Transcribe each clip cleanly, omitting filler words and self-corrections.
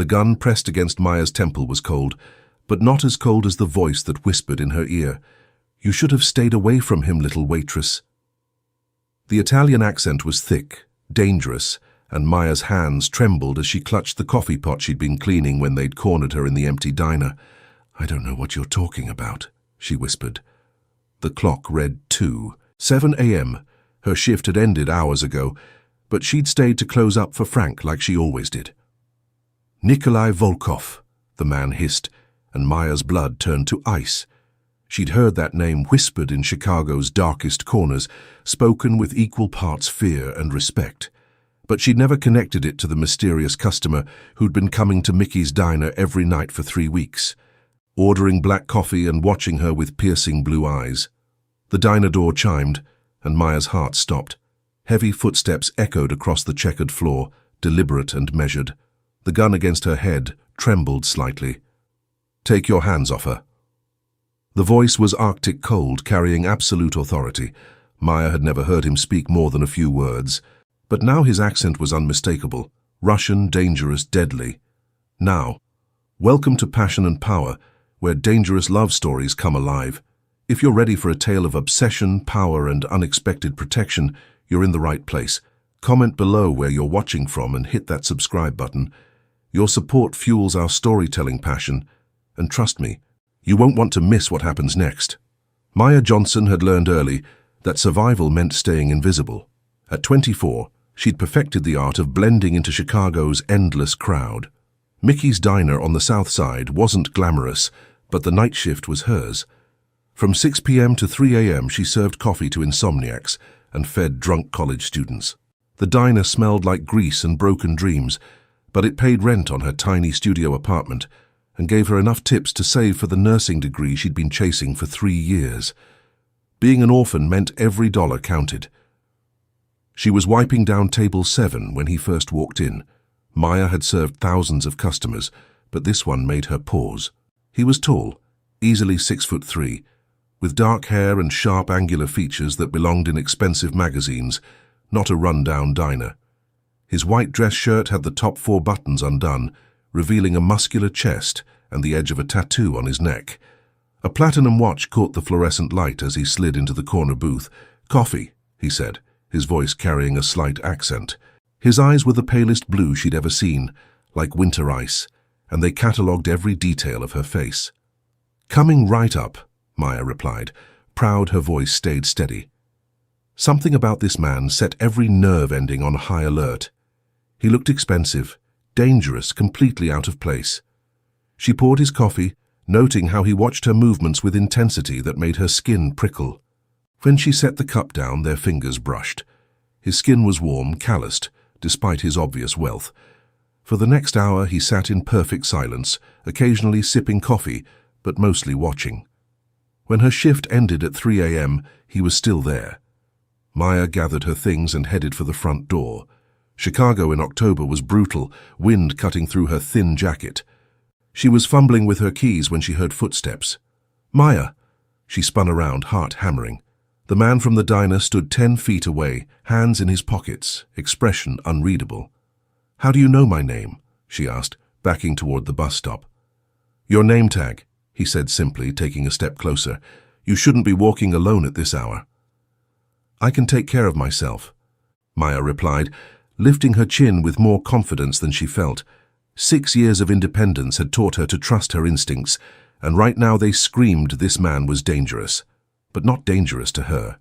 The gun pressed against Maya's temple was cold, but not as cold as the voice that whispered in her ear, "You should have stayed away from him, little waitress." The Italian accent was thick, dangerous, and Maya's hands trembled as she clutched the coffee pot she'd been cleaning when they'd cornered her in the empty diner. "I don't know what you're talking about," she whispered. The clock read 7 a.m. Her shift had ended hours ago, but she'd stayed to close up for Frank like she always did. "Nikolai Volkov," the man hissed, and Maya's blood turned to ice. She'd heard that name whispered in Chicago's darkest corners, spoken with equal parts fear and respect. But she'd never connected it to the mysterious customer who'd been coming to Mickey's diner every night for 3 weeks, ordering black coffee and watching her with piercing blue eyes. The diner door chimed, and Maya's heart stopped. Heavy footsteps echoed across the checkered floor, deliberate and measured. The gun against her head trembled slightly. "Take your hands off her." The voice was Arctic cold, carrying absolute authority. Maya had never heard him speak more than a few words, but now his accent was unmistakable. Russian, dangerous, deadly. "Now, welcome to Passion and Power, where dangerous love stories come alive. If you're ready for a tale of obsession, power, and unexpected protection, you're in the right place. Comment below where you're watching from and hit that subscribe button. Your support fuels our storytelling passion, and trust me, you won't want to miss what happens next." Maya Johnson had learned early that survival meant staying invisible. At 24, she'd perfected the art of blending into Chicago's endless crowd. Mickey's diner on the south side wasn't glamorous, but the night shift was hers. From 6 p.m. to 3 a.m. she served coffee to insomniacs and fed drunk college students. The diner smelled like grease and broken dreams, but it paid rent on her tiny studio apartment and gave her enough tips to save for the nursing degree she'd been chasing for 3 years. Being an orphan meant every dollar counted. She was wiping down table 7 when he first walked in. Maya had served thousands of customers, but this one made her pause. He was tall, easily 6'3", with dark hair and sharp angular features that belonged in expensive magazines, not a run-down diner. His white dress shirt had the top 4 buttons undone, revealing a muscular chest and the edge of a tattoo on his neck. A platinum watch caught the fluorescent light as he slid into the corner booth. "Coffee," he said, his voice carrying a slight accent. His eyes were the palest blue she'd ever seen, like winter ice, and they catalogued every detail of her face. "Coming right up," Maya replied. Proud, her voice stayed steady. Something about this man set every nerve ending on high alert. He looked expensive, dangerous, completely out of place. She poured his coffee, noting how he watched her movements with intensity that made her skin prickle. When she set the cup down, their fingers brushed. His skin was warm, calloused, despite his obvious wealth. For the next hour he sat in perfect silence, occasionally sipping coffee, but mostly watching. When her shift ended at 3 a.m., he was still there. Maya gathered her things and headed for the front door. Chicago in October was brutal, wind cutting through her thin jacket. She was fumbling with her keys when she heard footsteps. "Maya!" She spun around, heart hammering. The man from the diner stood 10 feet away, hands in his pockets, expression unreadable. "How do you know my name?" she asked, backing toward the bus stop. "Your name tag," he said simply, taking a step closer. "You shouldn't be walking alone at this hour." "I can take care of myself," Maya replied, lifting her chin with more confidence than she felt. 6 years of independence had taught her to trust her instincts, and right now they screamed this man was dangerous, but not dangerous to her.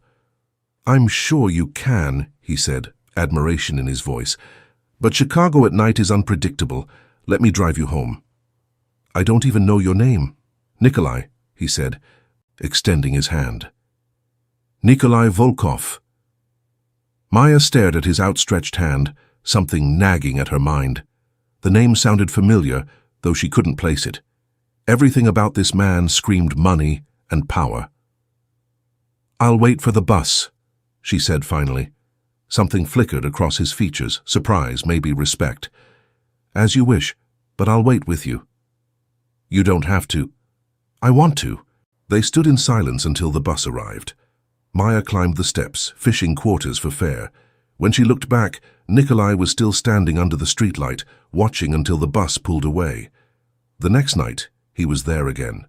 "I'm sure you can," he said, admiration in his voice. "But Chicago at night is unpredictable. Let me drive you home." "I don't even know your name." "Nikolai," he said, extending his hand. "Nikolai Volkov." Maya stared at his outstretched hand, something nagging at her mind. The name sounded familiar, though she couldn't place it. Everything about this man screamed money and power. "I'll wait for the bus," she said finally. Something flickered across his features, surprise, maybe respect. "As you wish, but I'll wait with you." "You don't have to." "I want to." They stood in silence until the bus arrived. Maya climbed the steps, fishing quarters for fare. When she looked back, Nikolai was still standing under the streetlight, watching until the bus pulled away. The next night, he was there again.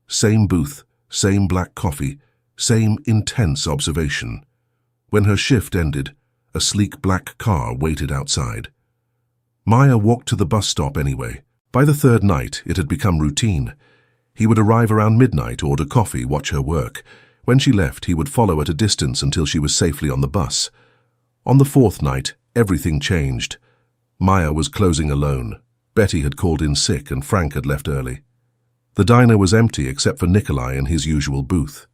Same booth, same black coffee, same intense observation. When her shift ended, a sleek black car waited outside. Maya walked to the bus stop anyway. By the third night, it had become routine. He would arrive around midnight, order coffee, watch her work. When she left, he would follow at a distance until she was safely on the bus. On the fourth night, everything changed. Maya was closing alone. Betty had called in sick and Frank had left early. The diner was empty except for Nikolai in his usual booth.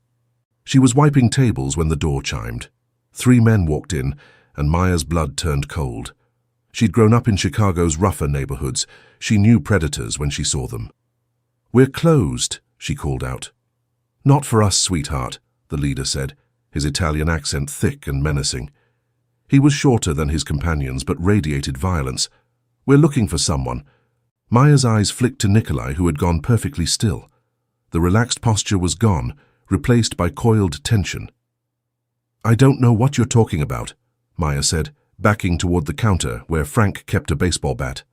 She was wiping tables when the door chimed. 3 men walked in, and Maya's blood turned cold. She'd grown up in Chicago's rougher neighborhoods. She knew predators when she saw them. "We're closed," she called out. "Not for us, sweetheart," the leader said, his Italian accent thick and menacing. He was shorter than his companions, but radiated violence. "We're looking for someone." Maya's eyes flicked to Nikolai, who had gone perfectly still. The relaxed posture was gone, replaced by coiled tension. "I don't know what you're talking about," Maya said, backing toward the counter where Frank kept a baseball bat.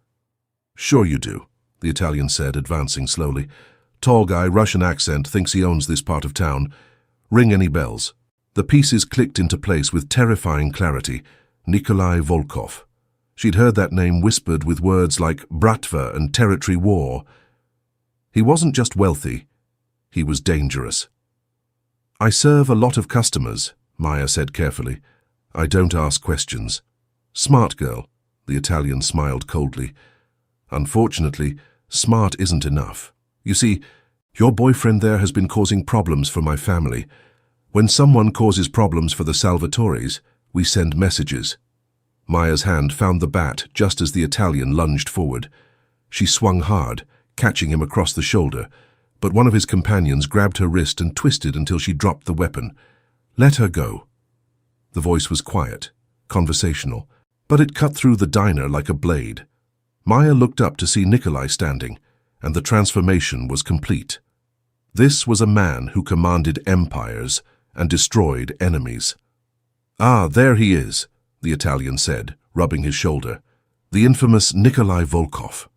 "Sure you do," the Italian said, advancing slowly. "Tall guy, Russian accent, thinks he owns this part of town. Ring any bells." The pieces clicked into place with terrifying clarity. Nikolai Volkov. She'd heard that name whispered with words like Bratva and territory war. He wasn't just wealthy, he was dangerous. "I serve a lot of customers," Maya said carefully. "I don't ask questions." "Smart girl," the Italian smiled coldly. "Unfortunately, smart isn't enough. You see, your boyfriend there has been causing problems for my family. When someone causes problems for the Salvatores, we send messages." Maya's hand found the bat just as the Italian lunged forward. She swung hard, catching him across the shoulder, but one of his companions grabbed her wrist and twisted until she dropped the weapon. "Let her go." The voice was quiet, conversational, but it cut through the diner like a blade. Maya looked up to see Nikolai standing, and the transformation was complete. This was a man who commanded empires and destroyed enemies. "Ah, there he is," the Italian said, rubbing his shoulder. "The infamous Nikolai Volkov."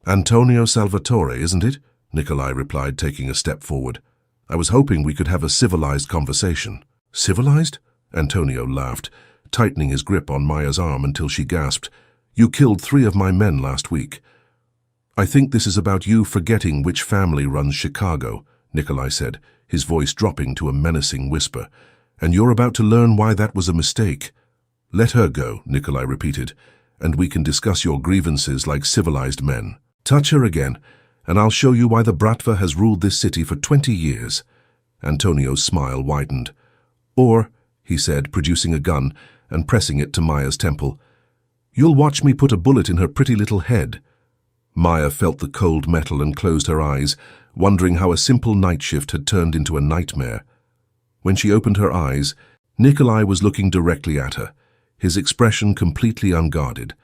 "Antonio Salvatore, isn't it?" Nikolai replied, taking a step forward. "I was hoping we could have a civilized conversation." "Civilized?" Antonio laughed, tightening his grip on Maya's arm until she gasped. "You killed 3 of my men last week." "I think this is about you forgetting which family runs Chicago," Nikolai said, his voice dropping to a menacing whisper. "And you're about to learn why that was a mistake." "Let her go," Nikolai repeated, "and we can discuss your grievances like civilized men. Touch her again, and I'll show you why the Bratva has ruled this city for 20 years. Antonio's smile widened. "Or," he said, producing a gun and pressing it to Maya's temple, "you'll watch me put a bullet in her pretty little head." Maya felt the cold metal and closed her eyes, wondering how a simple night shift had turned into a nightmare. When she opened her eyes, Nikolai was looking directly at her, his expression completely unguarded.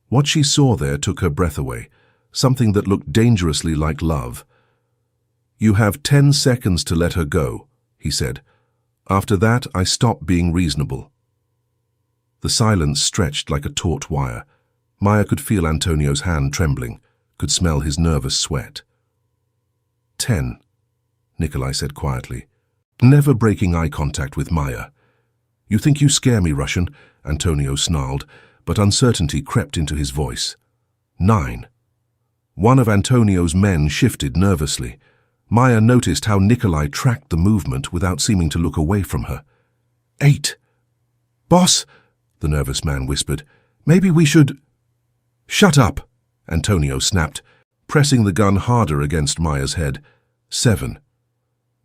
What she saw there took her breath away, something that looked dangerously like love. "You have 10 seconds to let her go," he said. "After that, I stop being reasonable." The silence stretched like a taut wire. Maya could feel Antonio's hand trembling, could smell his nervous sweat. 10, Nikolai said quietly, never breaking eye contact with Maya. "You think you scare me, Russian," Antonio snarled, but uncertainty crept into his voice. 9. One of Antonio's men shifted nervously. Maya noticed how Nikolai tracked the movement without seeming to look away from her. 8. "Boss," the nervous man whispered, "maybe we should—" "Shut up," Antonio snapped, pressing the gun harder against Maya's head. 7.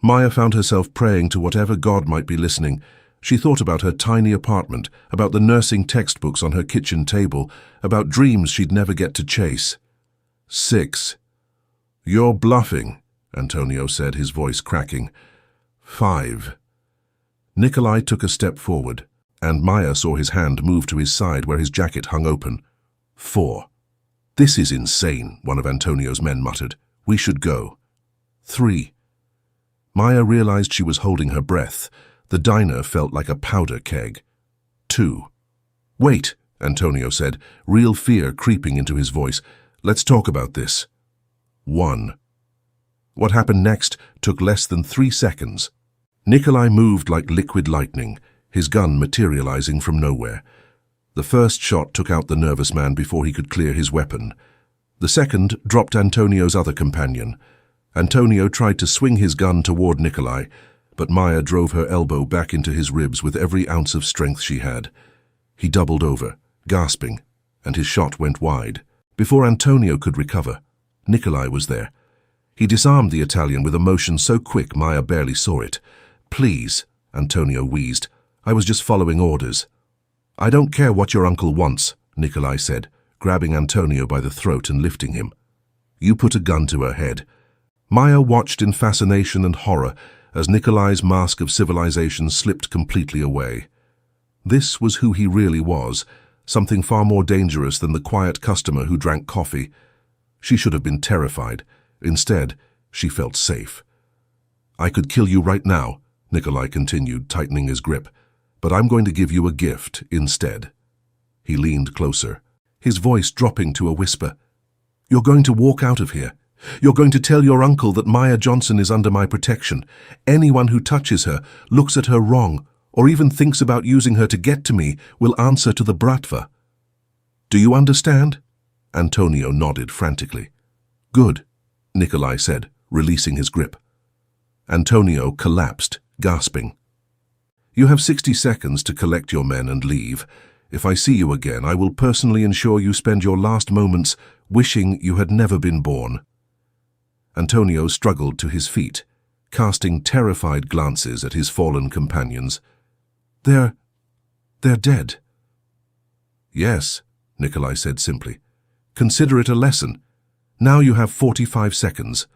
Maya found herself praying to whatever god might be listening. She thought about her tiny apartment, about the nursing textbooks on her kitchen table, about dreams she'd never get to chase. 6. "You're bluffing," Antonio said, his voice cracking. 5. Nikolai took a step forward, and Maya saw his hand move to his side where his jacket hung open. 4. "This is insane," one of Antonio's men muttered. "We should go." 3. Maya realized she was holding her breath. The diner felt like a powder keg. 2. "Wait," Antonio said, real fear creeping into his voice. Let's talk about this. 1. What happened next took less than 3 seconds. Nikolai moved like liquid lightning, his gun materializing from nowhere. The first shot took out the nervous man before he could clear his weapon. The second dropped Antonio's other companion. Antonio tried to swing his gun toward Nikolai, but Maya drove her elbow back into his ribs with every ounce of strength she had. He doubled over, gasping, and his shot went wide. Before Antonio could recover, Nikolai was there. He disarmed the Italian with a motion so quick Maya barely saw it. "Please," Antonio wheezed. "I was just following orders." "I don't care what your uncle wants," Nikolai said, grabbing Antonio by the throat and lifting him. "You put a gun to her head." Maya watched in fascination and horror as Nikolai's mask of civilization slipped completely away. This was who he really was, something far more dangerous than the quiet customer who drank coffee. She should have been terrified. Instead, she felt safe. "I could kill you right now," Nikolai continued, tightening his grip, "but I'm going to give you a gift instead." He leaned closer, his voice dropping to a whisper. "You're going to walk out of here. You're going to tell your uncle that Maya Johnson is under my protection. Anyone who touches her, looks at her wrong, or even thinks about using her to get to me will answer to the Bratva. Do you understand?" Antonio nodded frantically. "Good," Nikolai said, releasing his grip. Antonio collapsed, gasping. "You have 60 seconds to collect your men and leave. If I see you again, I will personally ensure you spend your last moments wishing you had never been born." Antonio struggled to his feet, casting terrified glances at his fallen companions. They're dead." "Yes," Nikolai said simply. "Consider it a lesson. Now you have 45 seconds.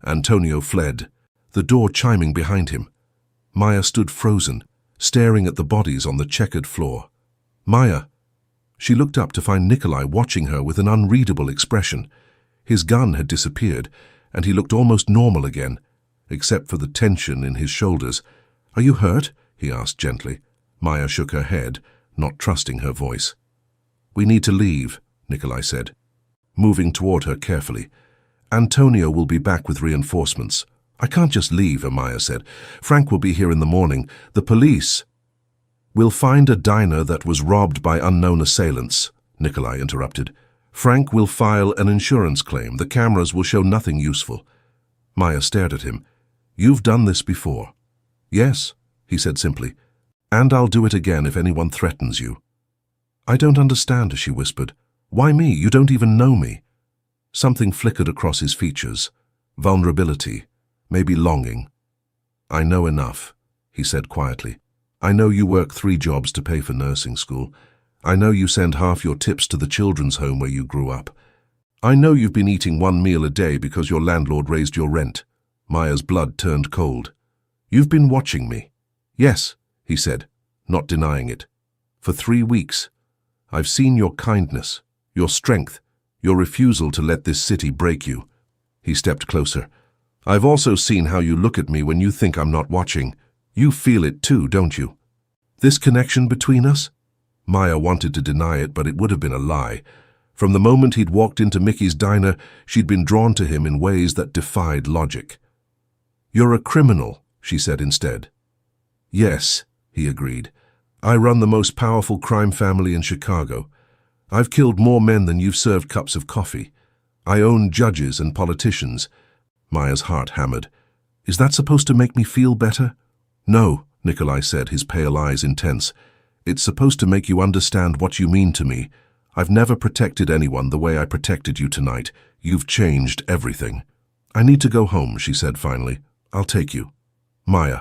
Antonio fled, the door chiming behind him. Maya stood frozen, staring at the bodies on the checkered floor. "Maya!" She looked up to find Nikolai watching her with an unreadable expression. His gun had disappeared, and he looked almost normal again, except for the tension in his shoulders. "Are you hurt?" he asked gently. Maya shook her head, not trusting her voice. "We need to leave," Nikolai said, moving toward her carefully. "Antonio will be back with reinforcements." "I can't just leave," Maya said. "Frank will be here in the morning. The police." "We'll find a diner that was robbed by unknown assailants," Nikolai interrupted. "Frank will file an insurance claim. The cameras will show nothing useful." Maya stared at him. "You've done this before." "Yes," he said simply. "And I'll do it again if anyone threatens you." "I don't understand," she whispered. "Why me? You don't even know me." Something flickered across his features. Vulnerability, maybe longing. "I know enough," he said quietly. "I know you work 3 jobs to pay for nursing school. I know you send half your tips to the children's home where you grew up. I know you've been eating 1 meal a day because your landlord raised your rent." Maya's blood turned cold. "You've been watching me." "Yes," he said, not denying it. "For 3 weeks. I've seen your kindness, your strength, your refusal to let this city break you." He stepped closer. "I've also seen how you look at me when you think I'm not watching. You feel it too, don't you?" "This connection between us?" Maya wanted to deny it, but it would have been a lie. From the moment he'd walked into Mickey's diner, she'd been drawn to him in ways that defied logic. "You're a criminal," she said instead. "Yes," he agreed. "I run the most powerful crime family in Chicago. I've killed more men than you've served cups of coffee. I own judges and politicians." Maya's heart hammered. "Is that supposed to make me feel better?" "No," Nikolai said, his pale eyes intense. "It's supposed to make you understand what you mean to me. I've never protected anyone the way I protected you tonight. You've changed everything." "I need to go home," she said finally. "I'll take you." "Maya."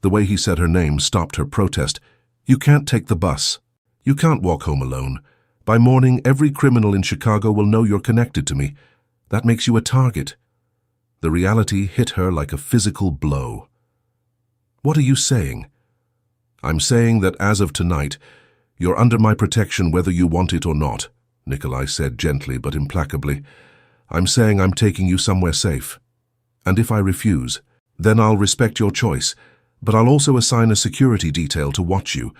The way he said her name stopped her protest. "You can't take the bus. You can't walk home alone. By morning, every criminal in Chicago will know you're connected to me. That makes you a target." The reality hit her like a physical blow. "What are you saying?" "I'm saying that as of tonight, you're under my protection whether you want it or not," Nikolai said gently but implacably. "I'm saying I'm taking you somewhere safe. And if I refuse, then I'll respect your choice, but I'll also assign a security detail to watch you,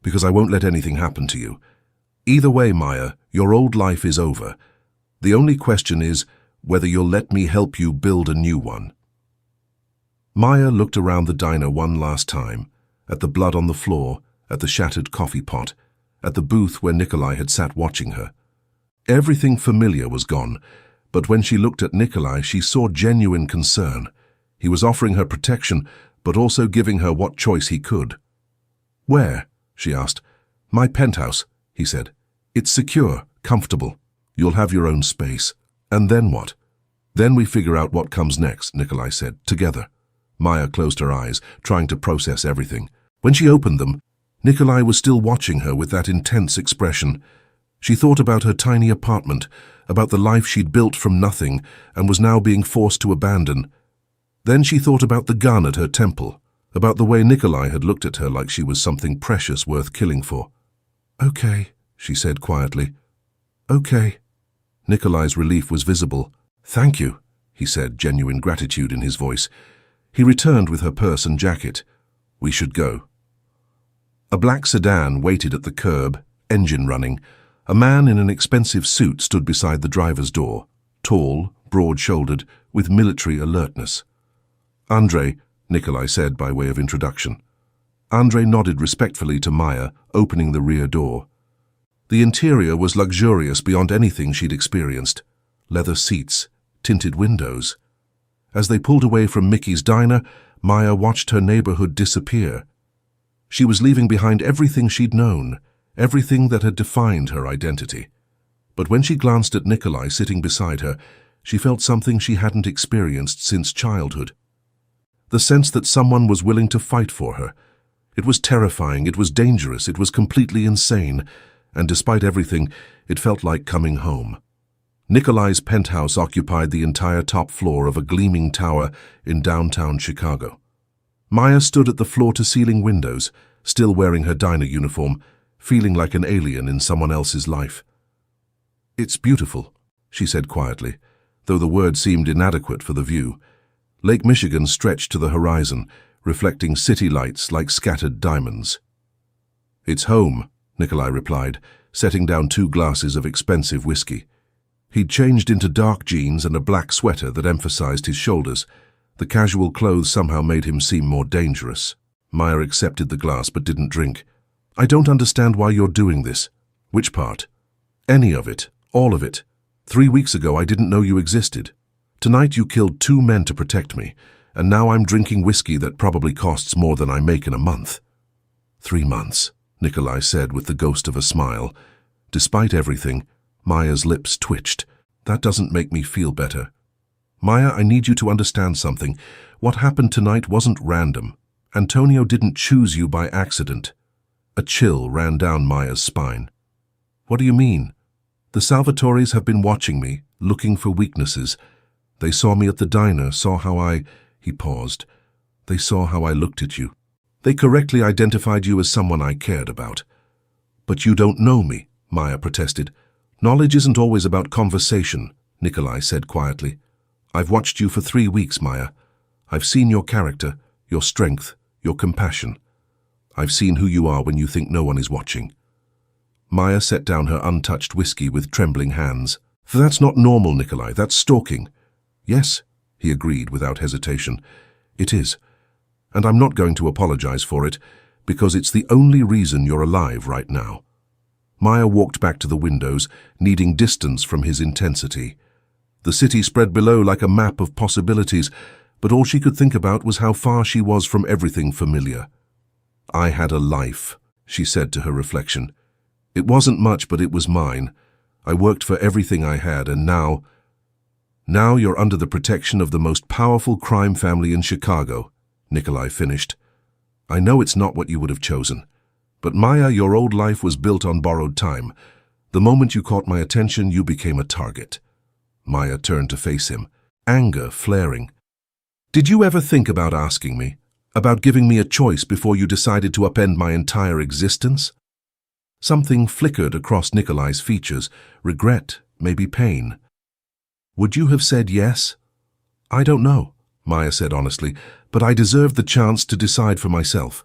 because I won't let anything happen to you. Either way, Maya, your old life is over. The only question is whether you'll let me help you build a new one." Maya looked around the diner one last time, at the blood on the floor, at the shattered coffee pot, at the booth where Nikolai had sat watching her. Everything familiar was gone, but when she looked at Nikolai, she saw genuine concern. He was offering her protection, but also giving her what choice he could. "Where?" she asked. "My penthouse," he said. "It's secure, comfortable. You'll have your own space. And then what?" "Then we figure out what comes next," Nikolai said, "together." Maya closed her eyes, trying to process everything. When she opened them, Nikolai was still watching her with that intense expression. She thought about her tiny apartment, about the life she'd built from nothing and was now being forced to abandon. Then she thought about the gun at her temple, about the way Nikolai had looked at her like she was something precious worth killing for. "Okay," she said quietly. "Okay." Nikolai's relief was visible. "Thank you," he said, genuine gratitude in his voice. He returned with her purse and jacket. "We should go." A black sedan waited at the curb, engine running. A man in an expensive suit stood beside the driver's door, tall, broad-shouldered, with military alertness. "Andrei," Nikolai said by way of introduction. Andrei nodded respectfully to Maya, opening the rear door. The interior was luxurious beyond anything she'd experienced. Leather seats, tinted windows. As they pulled away from Mickey's diner, Maya watched her neighborhood disappear. She was leaving behind everything she'd known, everything that had defined her identity. But when she glanced at Nikolai sitting beside her, she felt something she hadn't experienced since childhood. The sense that someone was willing to fight for her. It was terrifying, it was dangerous, it was completely insane, and despite everything, it felt like coming home. Nikolai's penthouse occupied the entire top floor of a gleaming tower in downtown Chicago. Maya stood at the floor-to-ceiling windows, still wearing her diner uniform, feeling like an alien in someone else's life. "It's beautiful," she said quietly, though the word seemed inadequate for the view. Lake Michigan stretched to the horizon, reflecting city lights like scattered diamonds. "It's home," Nikolai replied, setting down 2 glasses of expensive whiskey. He'd changed into dark jeans and a black sweater that emphasized his shoulders. The casual clothes somehow made him seem more dangerous. Maya accepted the glass but didn't drink. "I don't understand why you're doing this." "Which part?" "Any of it. All of it. 3 weeks ago I didn't know you existed. Tonight you killed 2 men to protect me, and now I'm drinking whiskey that probably costs more than I make in a month." 3 months, Nikolai said with the ghost of a smile. Despite everything, Maya's lips twitched. "That doesn't make me feel better." "Maya, I need you to understand something. What happened tonight wasn't random. Antonio didn't choose you by accident." A chill ran down Maya's spine. "What do you mean?" "The Salvatores have been watching me, looking for weaknesses. They saw me at the diner, saw how I—" He paused. "They saw how I looked at you. They correctly identified you as someone I cared about." "But you don't know me," Maya protested. "Knowledge isn't always about conversation," Nikolai said quietly. "I've watched you for 3 weeks, Maya. I've seen your character, your strength, your compassion. I've seen who you are when you think no one is watching." Maya set down her untouched whiskey with trembling hands. "That's not normal, Nikolai. That's stalking." "Yes," he agreed without hesitation. "It is. And I'm not going to apologize for it, because it's the only reason you're alive right now." Maya walked back to the windows, needing distance from his intensity. The city spread below like a map of possibilities, but all she could think about was how far she was from everything familiar. "I had a life," she said to her reflection. "It wasn't much, but it was mine. I worked for everything I had, and now you're under the protection of the most powerful crime family in Chicago," Nikolai finished. "I know it's not what you would have chosen. But Maya, your old life was built on borrowed time. The moment you caught my attention, you became a target." Maya turned to face him, anger flaring. "Did you ever think about asking me? About giving me a choice before you decided to upend my entire existence?" Something flickered across Nikolai's features, regret, maybe pain. "Would you have said yes?" "I don't know," Maya said honestly, "but I deserve the chance to decide for myself."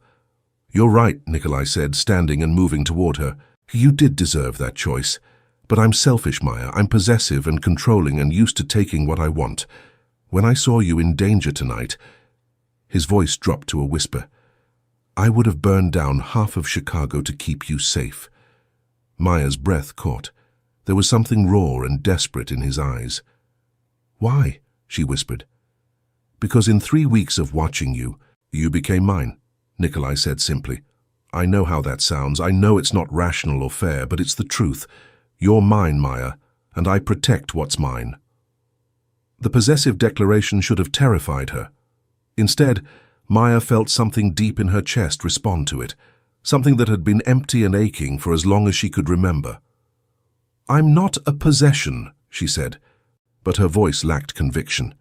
"You're right," Nikolai said, standing and moving toward her. You did deserve that choice. But I'm selfish, Maya. I'm possessive and controlling and used to taking what I want. When I saw you in danger tonight," his voice dropped to a whisper, "I would have burned down half of Chicago to keep you safe." Maya's breath caught. There was something raw and desperate in his eyes. "Why?" she whispered. "Because in 3 weeks of watching you, you became mine," Nikolai said simply. "I know how that sounds. I know it's not rational or fair, but it's the truth. You're mine, Maya, and I protect what's mine." The possessive declaration should have terrified her. Instead, Maya felt something deep in her chest respond to it, something that had been empty and aching for as long as she could remember. "I'm not a possession," she said, but her voice lacked conviction.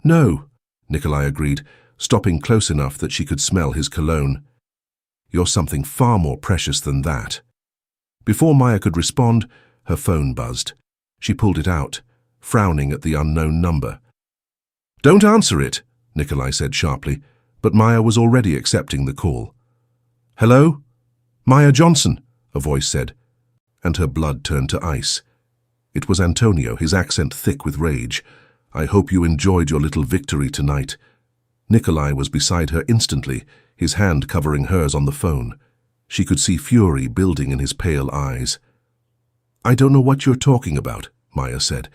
"No," Nikolai agreed, stopping close enough that she could smell his cologne. "You're something far more precious than that." Before Maya could respond, her phone buzzed. She pulled it out, frowning at the unknown number. "Don't answer it," Nikolai said sharply, but Maya was already accepting the call. "Hello? Maya Johnson," a voice said, and her blood turned to ice. It was Antonio, his accent thick with rage. "I hope you enjoyed your little victory tonight." Nikolai was beside her instantly, his hand covering hers on the phone. She could see fury building in his pale eyes. "I don't know what you're talking about," Maya said.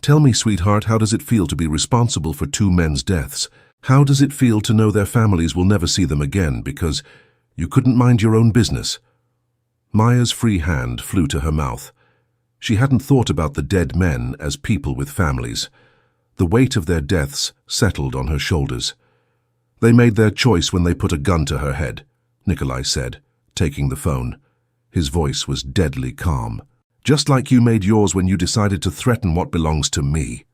"Tell me, sweetheart, how does it feel to be responsible for 2 men's deaths? How does it feel to know their families will never see them again because you couldn't mind your own business?" Maya's free hand flew to her mouth. She hadn't thought about the dead men as people with families. The weight of their deaths settled on her shoulders. "They made their choice when they put a gun to her head," Nikolai said, taking the phone. His voice was deadly calm. "Just like you made yours when you decided to threaten what belongs to me.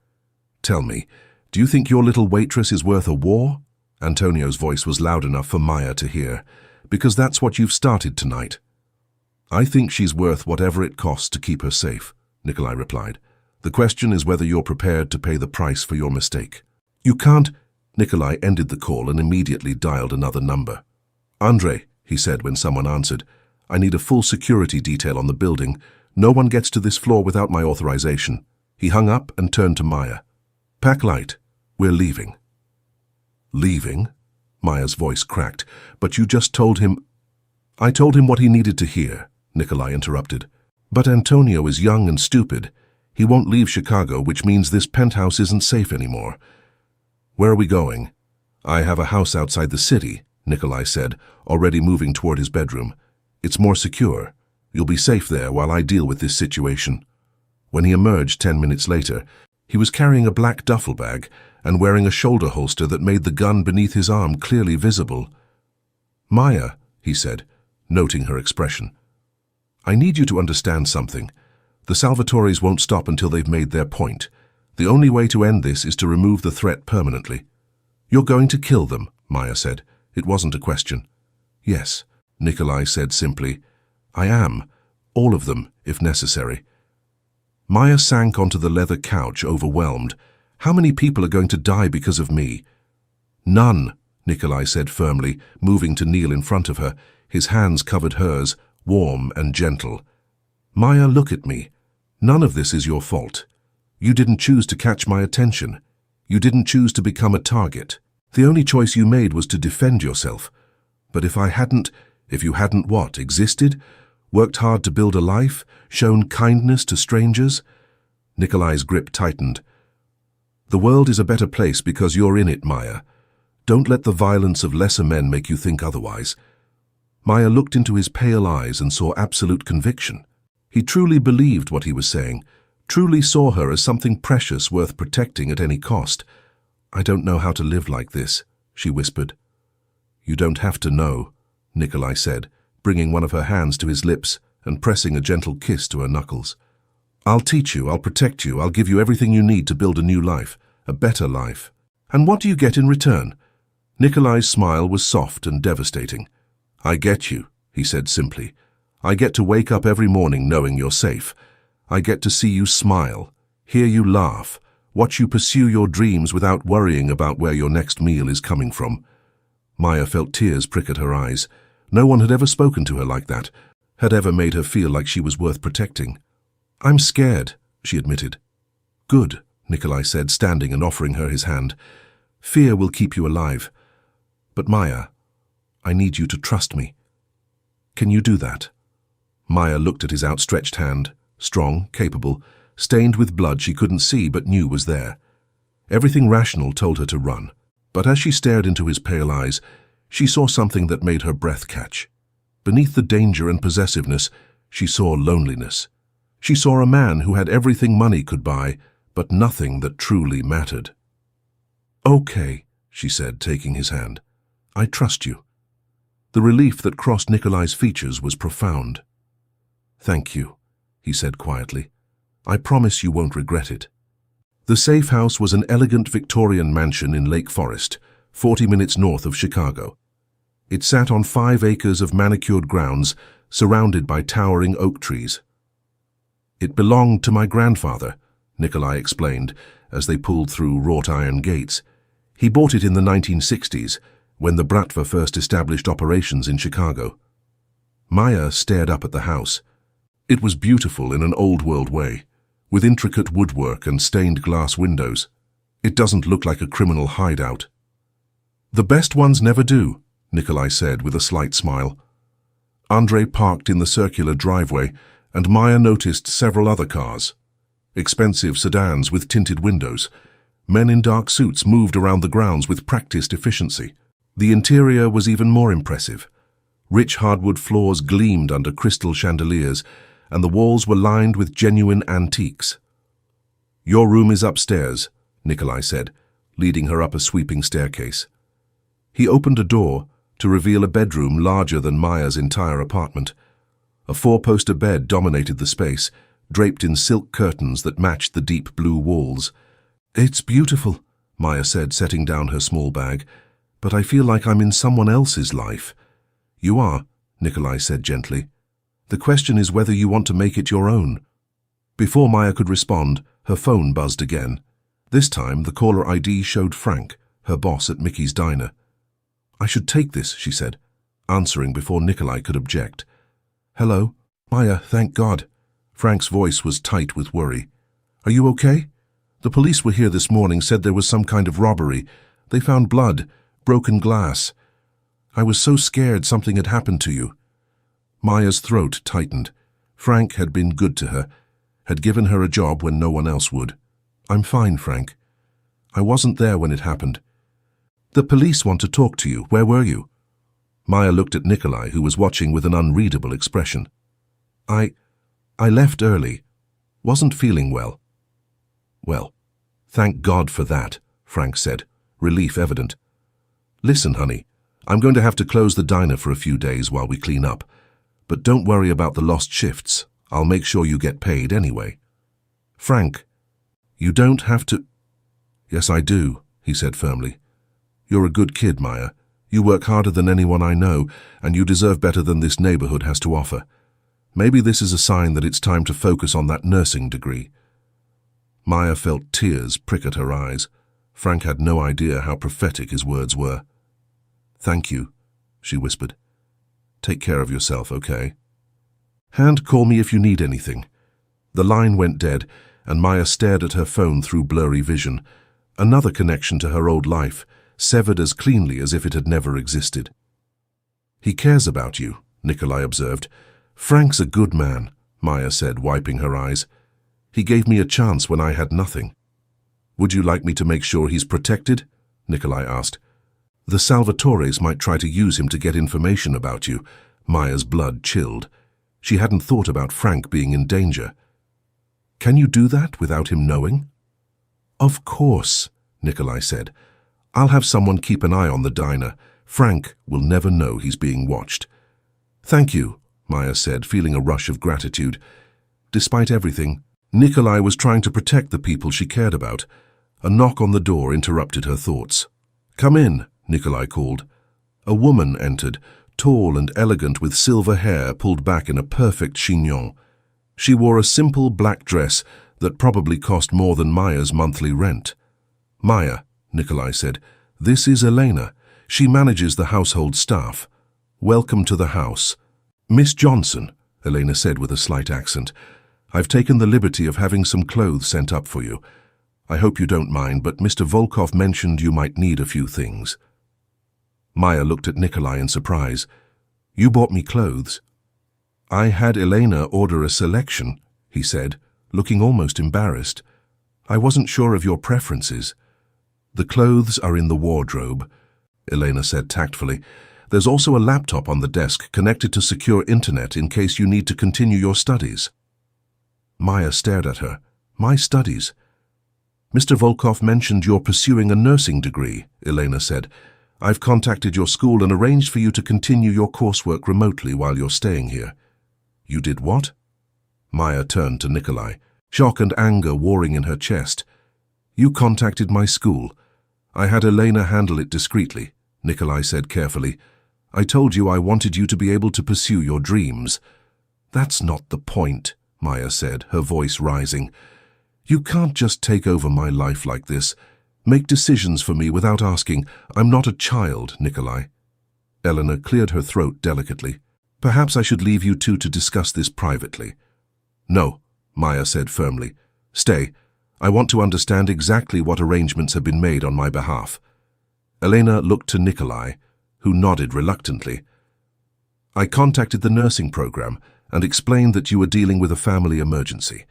Tell me, do you think your little waitress is worth a war?" Antonio's voice was loud enough for Maya to hear. "Because that's what you've started tonight." "I think she's worth whatever it costs to keep her safe," Nikolai replied. "The question is whether you're prepared to pay the price for your mistake." "You can't." Nikolai ended the call and immediately dialed another number. "Andre," he said when someone answered, "I need a full security detail on the building. No one gets to this floor without my authorization." He hung up and turned to Maya. "Pack light. We're leaving." "Leaving?" Maya's voice cracked. "But you just told him—" "I told him what he needed to hear," Nikolai interrupted. "But Antonio is young and stupid. He won't leave Chicago, which means this penthouse isn't safe anymore." "Where are we going?" "I have a house outside the city," Nikolai said, already moving toward his bedroom. "It's more secure. You'll be safe there while I deal with this situation." When he emerged 10 minutes later, he was carrying a black duffel bag and wearing a shoulder holster that made the gun beneath his arm clearly visible. "Maya," he said, noting her expression, "I need you to understand something. The Salvatores won't stop until they've made their point. The only way to end this is to remove the threat permanently." "You're going to kill them," Maya said. It wasn't a question. "Yes," Nikolai said simply. "I am. All of them, if necessary." Maya sank onto the leather couch, overwhelmed. "How many people are going to die because of me?" "None," Nikolai said firmly, moving to kneel in front of her. His hands covered hers, warm and gentle. "Maya, look at me. None of this is your fault. You didn't choose to catch my attention. You didn't choose to become a target. The only choice you made was to defend yourself. But if you hadn't what, existed? Worked hard to build a life? Shown kindness to strangers?" Nikolai's grip tightened. "The world is a better place because you're in it, Maya. Don't let the violence of lesser men make you think otherwise." Maya looked into his pale eyes and saw absolute conviction. He truly believed what he was saying, truly saw her as something precious worth protecting at any cost. "I don't know how to live like this," she whispered. "You don't have to know," Nikolai said, bringing one of her hands to his lips and pressing a gentle kiss to her knuckles. "I'll teach you, I'll protect you, I'll give you everything you need to build a new life, a better life. And what do you get in return?" Nikolai's smile was soft and devastating. "I get you," he said simply. "I get to wake up every morning knowing you're safe. I get to see you smile, hear you laugh, watch you pursue your dreams without worrying about where your next meal is coming from." Maya felt tears prick at her eyes. No one had ever spoken to her like that. had ever made her feel like she was worth protecting. "I'm scared," she admitted. "Good," Nikolai said, standing and offering her his hand. "Fear will keep you alive. But Maya, I need you to trust me. Can you do that?" Maya looked at his outstretched hand, strong, capable, stained with blood she couldn't see but knew was there. Everything rational told her to run, but as she stared into his pale eyes, she saw something that made her breath catch. Beneath the danger and possessiveness, she saw loneliness. She saw a man who had everything money could buy, but nothing that truly mattered. "Okay," she said, taking his hand. "I trust you." The relief that crossed Nikolai's features was profound. "Thank you," he said quietly. "I promise you won't regret it." The safe house was an elegant Victorian mansion in Lake Forest, 40 minutes north of Chicago. It sat on 5 acres of manicured grounds, surrounded by towering oak trees. "It belonged to my grandfather," Nikolai explained, as they pulled through wrought iron gates. "He bought it in the 1960s, when the Bratva first established operations in Chicago." Maya stared up at the house. It was beautiful in an old-world way, with intricate woodwork and stained glass windows. "It doesn't look like a criminal hideout." "The best ones never do," Nikolai said with a slight smile. Andrei parked in the circular driveway, and Maya noticed several other cars. Expensive sedans with tinted windows. Men in dark suits moved around the grounds with practiced efficiency. The interior was even more impressive. Rich hardwood floors gleamed under crystal chandeliers, and the walls were lined with genuine antiques. "Your room is upstairs," Nikolai said, leading her up a sweeping staircase. He opened a door to reveal a bedroom larger than Maya's entire apartment. A 4-poster bed dominated the space, draped in silk curtains that matched the deep blue walls. "It's beautiful," Maya said, setting down her small bag, "but I feel like I'm in someone else's life." "You are," Nikolai said gently. "The question is whether you want to make it your own." Before Maya could respond, her phone buzzed again. This time, the caller ID showed Frank, her boss at Mickey's Diner. "I should take this," she said, answering before Nikolai could object. "Hello? Maya, thank God." Frank's voice was tight with worry. "Are you okay? The police were here this morning, said there was some kind of robbery. They found blood, broken glass. I was so scared something had happened to you." Maya's throat tightened. Frank had been good to her, had given her a job when no one else would. "I'm fine, Frank. I wasn't there when it happened." "The police want to talk to you. Where were you?" Maya looked at Nikolai, who was watching with an unreadable expression. I left early. Wasn't feeling well." "Well, thank God for that," Frank said, relief evident. "Listen, honey, I'm going to have to close the diner for a few days while we clean up. But don't worry about the lost shifts. I'll make sure you get paid anyway." "Frank, you don't have to—" "Yes, I do," he said firmly. "You're a good kid, Maya. You work harder than anyone I know, and you deserve better than this neighborhood has to offer. Maybe this is a sign that it's time to focus on that nursing degree." Maya felt tears prick at her eyes. Frank had no idea how prophetic his words were. "Thank you," she whispered. "Take care of yourself, okay? And call me if you need anything." The line went dead, and Maya stared at her phone through blurry vision. Another connection to her old life, severed as cleanly as if it had never existed. "He cares about you," Nikolai observed. "Frank's a good man," Maya said, wiping her eyes. "He gave me a chance when I had nothing." "Would you like me to make sure he's protected?" Nikolai asked. "The Salvatores might try to use him to get information about you." Maya's blood chilled. She hadn't thought about Frank being in danger. "Can you do that without him knowing?" "Of course," Nikolai said. "I'll have someone keep an eye on the diner. Frank will never know he's being watched." "Thank you," Maya said, feeling a rush of gratitude. Despite everything, Nikolai was trying to protect the people she cared about. A knock on the door interrupted her thoughts. "Come in," Nikolai called. A woman entered, tall and elegant with silver hair pulled back in a perfect chignon. She wore a simple black dress that probably cost more than Maya's monthly rent. "Maya," Nikolai said, "this is Elena. She manages the household staff. Welcome to the house. Miss Johnson," Elena said with a slight accent. "I've taken the liberty of having some clothes sent up for you. I hope you don't mind, but Mr. Volkov mentioned you might need a few things." Maya looked at Nikolai in surprise. "You bought me clothes?" "I had Elena order a selection," he said, looking almost embarrassed. "I wasn't sure of your preferences." "The clothes are in the wardrobe," Elena said tactfully. "There's also a laptop on the desk connected to secure internet in case you need to continue your studies." Maya stared at her. "My studies?" "Mr. Volkov mentioned you're pursuing a nursing degree," Elena said. "I've contacted your school and arranged for you to continue your coursework remotely while you're staying here." "You did what?" Maya turned to Nikolai, shock and anger warring in her chest. "You contacted my school. I had Elena handle it discreetly," Nikolai said carefully. "I told you I wanted you to be able to pursue your dreams." "That's not the point," Maya said, her voice rising. "You can't just take over my life like this. Make decisions for me without asking. I'm not a child, Nikolai." Elena cleared her throat delicately. "Perhaps I should leave you two to discuss this privately." "No," Maya said firmly. "Stay. I want to understand exactly what arrangements have been made on my behalf." Elena looked to Nikolai, who nodded reluctantly. "I contacted the nursing program and explained that you were dealing with a family emergency.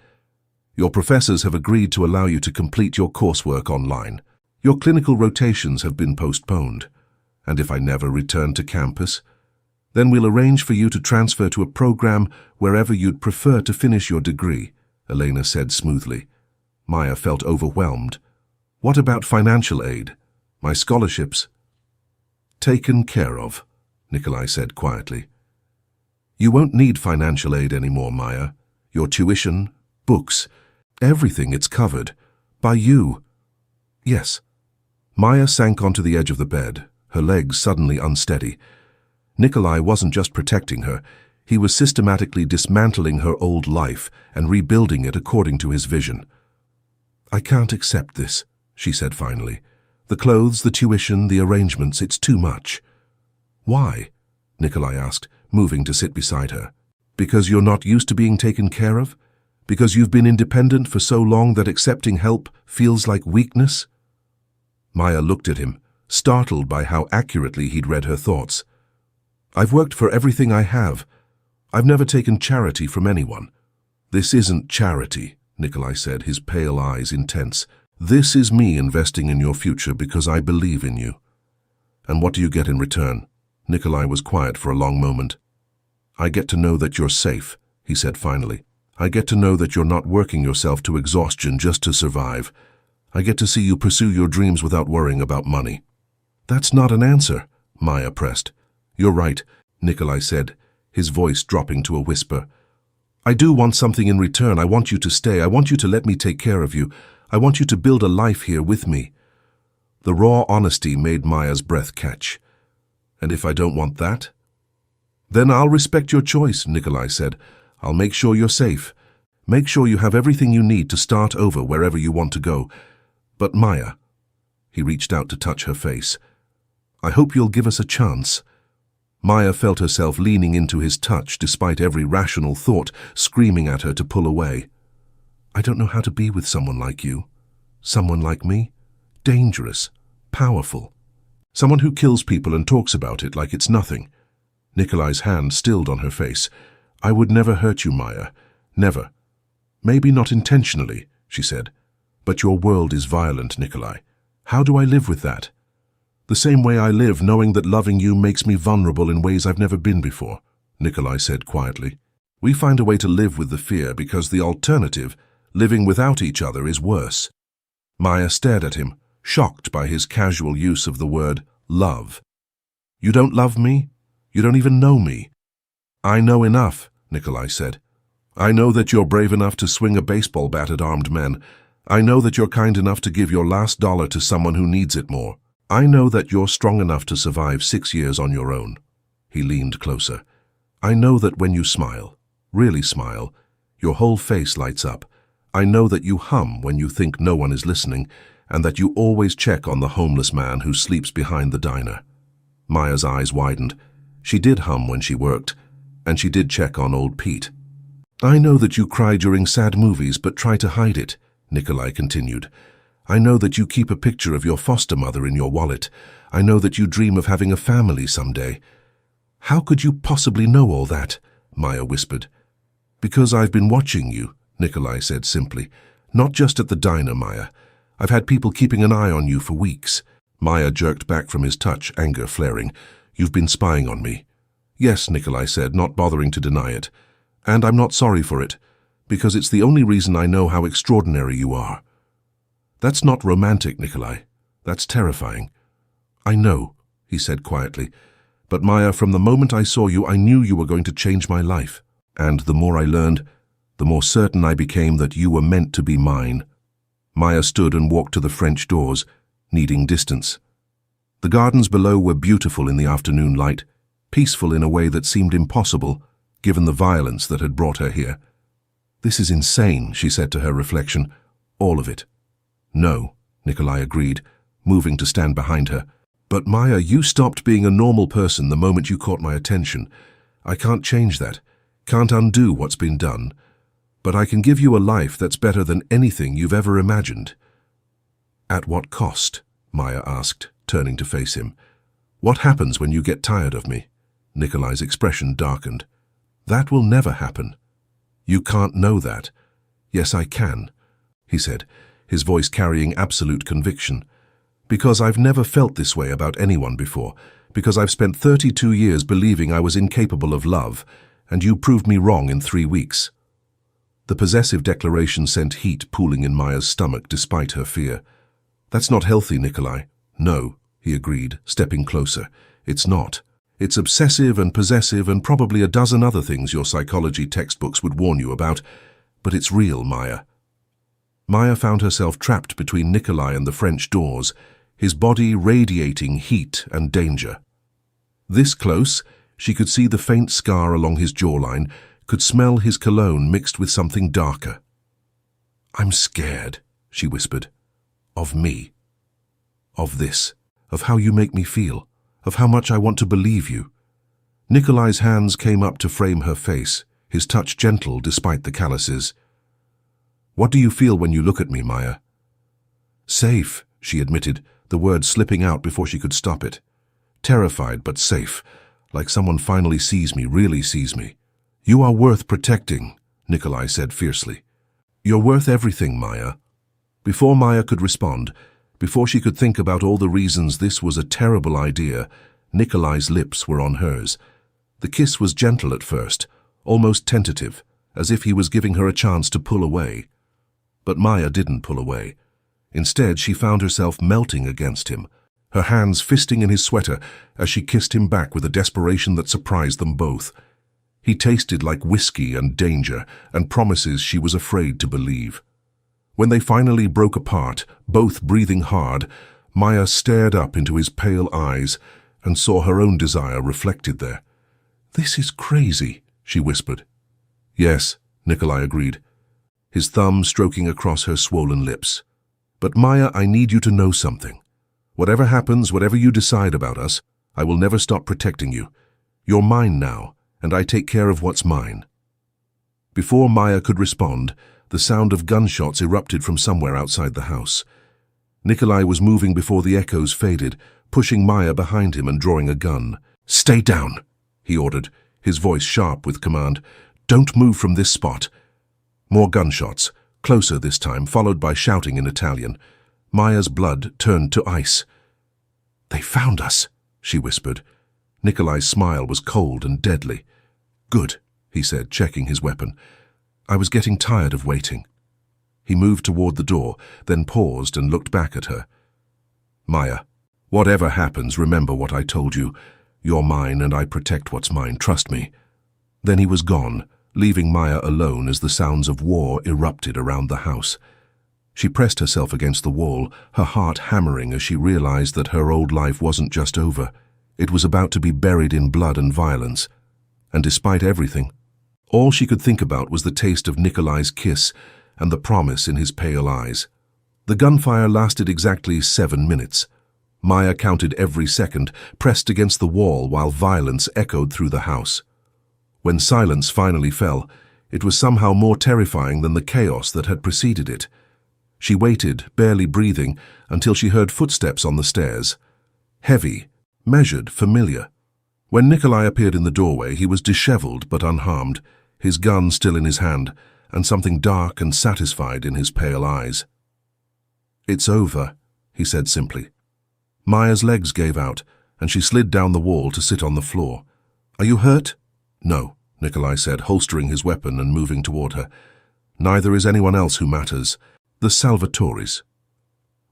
Your professors have agreed to allow you to complete your coursework online. Your clinical rotations have been postponed. And if I never return to campus, then we'll arrange for you to transfer to a program wherever you'd prefer to finish your degree," Elena said smoothly. Maya felt overwhelmed. "What about financial aid? My scholarships?" "Taken care of," Nikolai said quietly. "You won't need financial aid anymore, Maya. Your tuition, books, everything, it's covered. By you." "Yes." Maya sank onto the edge of the bed, her legs suddenly unsteady. Nikolai wasn't just protecting her. He was systematically dismantling her old life and rebuilding it according to his vision. "I can't accept this," she said finally. "The clothes, the tuition, the arrangements, it's too much." "Why?" Nikolai asked, moving to sit beside her. "Because you're not used to being taken care of? Because you've been independent for so long that accepting help feels like weakness?" Maya looked at him, startled by how accurately he'd read her thoughts. "I've worked for everything I have. I've never taken charity from anyone." "This isn't charity," Nikolai said, his pale eyes intense. "This is me investing in your future because I believe in you." "And what do you get in return?" Nikolai was quiet for a long moment. "I get to know that you're safe," he said finally. "I get to know that you're not working yourself to exhaustion just to survive. I get to see you pursue your dreams without worrying about money." "That's not an answer," Maya pressed. "You're right," Nikolai said, his voice dropping to a whisper. "I do want something in return. I want you to stay. I want you to let me take care of you. I want you to build a life here with me." The raw honesty made Maya's breath catch. "And if I don't want that?" "Then I'll respect your choice," Nikolai said. "I'll make sure you're safe. Make sure you have everything you need to start over wherever you want to go. But Maya," he reached out to touch her face, "I hope you'll give us a chance." Maya felt herself leaning into his touch despite every rational thought screaming at her to pull away. "I don't know how to be with someone like you. Someone like me. Dangerous. Powerful. Someone who kills people and talks about it like it's nothing." Nikolai's hand stilled on her face. "I would never hurt you, Maya. Never. Maybe not intentionally," she said. "But your world is violent, Nikolai. How do I live with that? The same way I live, knowing that loving you makes me vulnerable in ways I've never been before," Nikolai said quietly. "We find a way to live with the fear because the alternative, living without each other, is worse." Maya stared at him, shocked by his casual use of the word love. "You don't love me? You don't even know me." "I know enough," Nikolai said. "I know that you're brave enough to swing a baseball bat at armed men. I know that you're kind enough to give your last dollar to someone who needs it more. I know that you're strong enough to survive 6 years on your own." He leaned closer. "I know that when you smile, really smile, your whole face lights up. I know that you hum when you think no one is listening, and that you always check on the homeless man who sleeps behind the diner." Maya's eyes widened. She did hum when she worked, And she did check on old Pete. I know that you cry during sad movies but try to hide it, Nikolai continued. I know that you keep a picture of your foster mother in your wallet. I know that you dream of having a family someday. How could you possibly know all that? Maya whispered. Because I've been watching you, Nikolai said simply. Not just at the diner, Maya. I've had people keeping an eye on you for weeks. Maya jerked back from his touch, anger flaring. You've been spying on me. Yes, Nikolai said, not bothering to deny it. And I'm not sorry for it, because it's the only reason I know how extraordinary you are. That's not romantic, Nikolai. That's terrifying. I know, he said quietly. But Maya, from the moment I saw you, I knew you were going to change my life. And the more I learned, the more certain I became that you were meant to be mine. Maya stood and walked to the French doors, needing distance. The gardens below were beautiful in the afternoon light, peaceful in a way that seemed impossible, given the violence that had brought her here. This is insane, she said to her reflection. All of it. No, Nikolai agreed, moving to stand behind her. But Maya, you stopped being a normal person the moment you caught my attention. I can't change that, can't undo what's been done. But I can give you a life that's better than anything you've ever imagined. At what cost? Maya asked, turning to face him. What happens when you get tired of me? Nikolai's expression darkened. That will never happen. You can't know that. Yes, I can, he said, his voice carrying absolute conviction. Because I've never felt this way about anyone before, because I've spent 32 years believing I was incapable of love, and you proved me wrong in 3 weeks. The possessive declaration sent heat pooling in Maya's stomach despite her fear. That's not healthy, Nikolai. No, he agreed, stepping closer. It's not. It's obsessive and possessive and probably a dozen other things your psychology textbooks would warn you about, but it's real, Maya. Maya found herself trapped between Nikolai and the French doors, his body radiating heat and danger. This close, she could see the faint scar along his jawline, could smell his cologne mixed with something darker. I'm scared, she whispered. Of me. Of this. Of how you make me feel. Of how much I want to believe you. Nikolai's hands came up to frame her face, his touch gentle despite the calluses. What do you feel when you look at me, Maya? Safe, she admitted, the words slipping out before she could stop it. Terrified but safe, like someone finally sees me, really sees me. You are worth protecting, Nikolai said fiercely. You're worth everything, Maya. Before Maya could respond, before she could think about all the reasons this was a terrible idea, Nikolai's lips were on hers. The kiss was gentle at first, almost tentative, as if he was giving her a chance to pull away. But Maya didn't pull away. Instead, she found herself melting against him, her hands fisting in his sweater as she kissed him back with a desperation that surprised them both. He tasted like whiskey and danger and promises she was afraid to believe. When they finally broke apart, both breathing hard, Maya stared up into his pale eyes and saw her own desire reflected there. This is crazy, she whispered. Yes, Nikolai agreed, his thumb stroking across her swollen lips. But Maya, I need you to know something. Whatever happens, whatever you decide about us, I will never stop protecting you. You're mine now, and I take care of what's mine. Before Maya could respond, the sound of gunshots erupted from somewhere outside the house. Nikolai was moving before the echoes faded, pushing Maya behind him and drawing a gun. Stay down, he ordered, his voice sharp with command. Don't move from this spot. More gunshots, closer this time, followed by shouting in Italian. Maya's blood turned to ice. They found us, she whispered. Nikolai's smile was cold and deadly. Good, he said, checking his weapon. I was getting tired of waiting. He moved toward the door, then paused and looked back at her. Maya, whatever happens, remember what I told you. You're mine and I protect what's mine, trust me. Then he was gone, leaving Maya alone as the sounds of war erupted around the house. She pressed herself against the wall, her heart hammering as she realized that her old life wasn't just over. It was about to be buried in blood and violence. And despite everything, all she could think about was the taste of Nikolai's kiss and the promise in his pale eyes. The gunfire lasted exactly 7 minutes. Maya counted every second, pressed against the wall while violence echoed through the house. When silence finally fell, it was somehow more terrifying than the chaos that had preceded it. She waited, barely breathing, until she heard footsteps on the stairs. Heavy, measured, familiar. When Nikolai appeared in the doorway, he was disheveled but unharmed, his gun still in his hand, and something dark and satisfied in his pale eyes. "It's over," he said simply. Maya's legs gave out, and she slid down the wall to sit on the floor. "Are you hurt?" "No," Nikolai said, holstering his weapon and moving toward her. "Neither is anyone else who matters. The Salvatoris."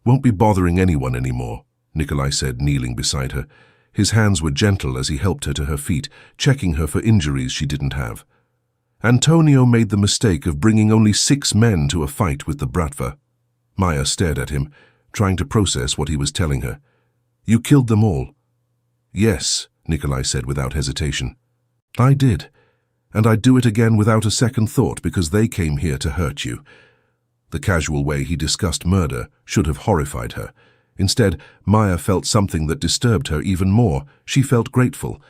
"Won't be bothering anyone anymore," Nikolai said, kneeling beside her. His hands were gentle as he helped her to her feet, checking her for injuries she didn't have. Antonio made the mistake of bringing only 6 men to a fight with the Bratva. Maya stared at him, trying to process what he was telling her. "You killed them all?" "Yes," Nikolai said without hesitation. "I did, and I'd do it again without a second thought because they came here to hurt you." The casual way he discussed murder should have horrified her. Instead, Maya felt something that disturbed her even more. She felt grateful.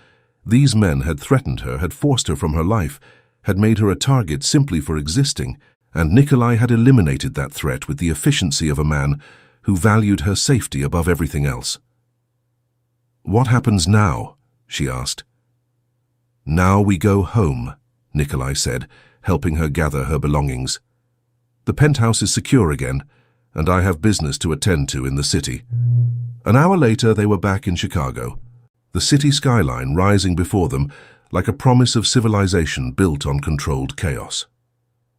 These men had threatened her, had forced her from her life, had made her a target simply for existing, and Nikolai had eliminated that threat with the efficiency of a man who valued her safety above everything else. "What happens now?" she asked. "Now we go home," Nikolai said, helping her gather her belongings. "The penthouse is secure again, and I have business to attend to in the city." An hour later, they were back in Chicago, the city skyline rising before them like a promise of civilization built on controlled chaos.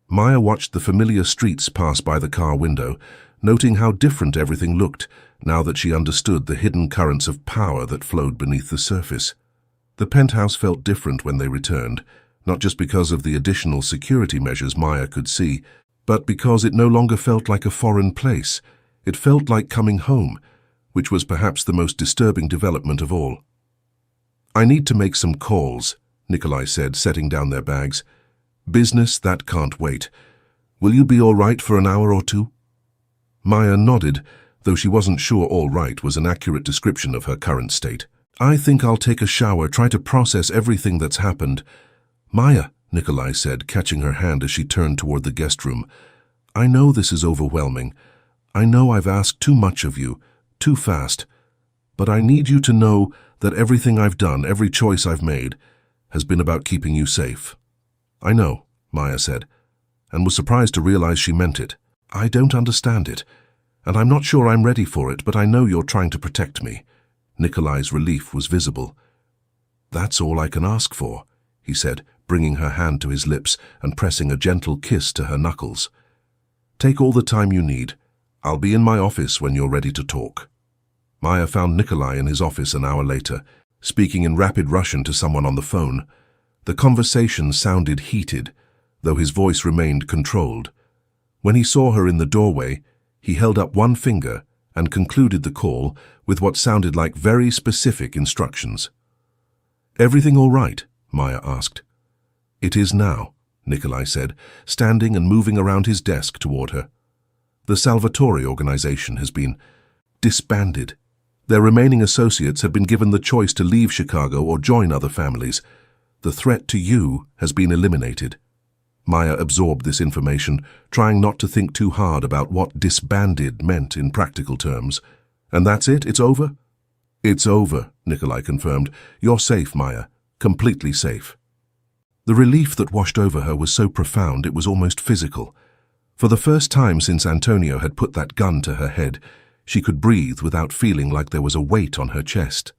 Maya watched the familiar streets pass by the car window, noting how different everything looked now that she understood the hidden currents of power that flowed beneath the surface. The penthouse felt different when they returned, not just because of the additional security measures Maya could see, but because it no longer felt like a foreign place. It felt like coming home, which was perhaps the most disturbing development of all. "I need to make some calls," Nikolai said, setting down their bags. "Business, that can't wait. Will you be all right for an hour or two?" Maya nodded, though she wasn't sure all right was an accurate description of her current state. "I think I'll take a shower, try to process everything that's happened." "Maya," Nikolai said, catching her hand as she turned toward the guest room, "I know this is overwhelming. I know I've asked too much of you, too fast. But I need you to know that everything I've done, every choice I've made, has been about keeping you safe." "I know," Maya said, and was surprised to realize she meant it. "I don't understand it, and I'm not sure I'm ready for it, but I know you're trying to protect me." Nikolai's relief was visible. "That's all I can ask for," he said, bringing her hand to his lips and pressing a gentle kiss to her knuckles. "Take all the time you need. I'll be in my office when you're ready to talk." Maya found Nikolai in his office an hour later, speaking in rapid Russian to someone on the phone. The conversation sounded heated, though his voice remained controlled. When he saw her in the doorway, he held up one finger and concluded the call with what sounded like very specific instructions. "Everything all right?" Maya asked. "It is now," Nikolai said, standing and moving around his desk toward her. "The Salvatore organization has been disbanded. Their remaining associates have been given the choice to leave Chicago or join other families. The threat to you has been eliminated." Maya absorbed this information, trying not to think too hard about what disbanded meant in practical terms. "And that's it? It's over?" "It's over," Nikolai confirmed. "You're safe, Maya. Completely safe." The relief that washed over her was so profound it was almost physical. For the first time since Antonio had put that gun to her head, she could breathe without feeling like there was a weight on her chest.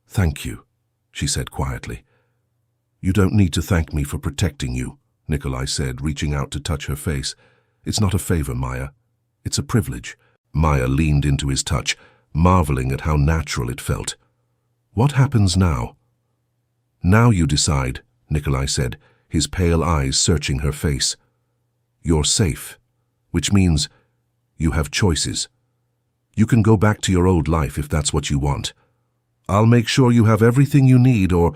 "Thank you," she said quietly. "You don't need to thank me for protecting you," Nikolai said, reaching out to touch her face. "It's not a favor, Maya. It's a privilege." Maya leaned into his touch, marveling at how natural it felt. "What happens now?" "Now you decide," Nikolai said, his pale eyes searching her face. "You're safe, which means you have choices. You can go back to your old life if that's what you want. I'll make sure you have everything you need, or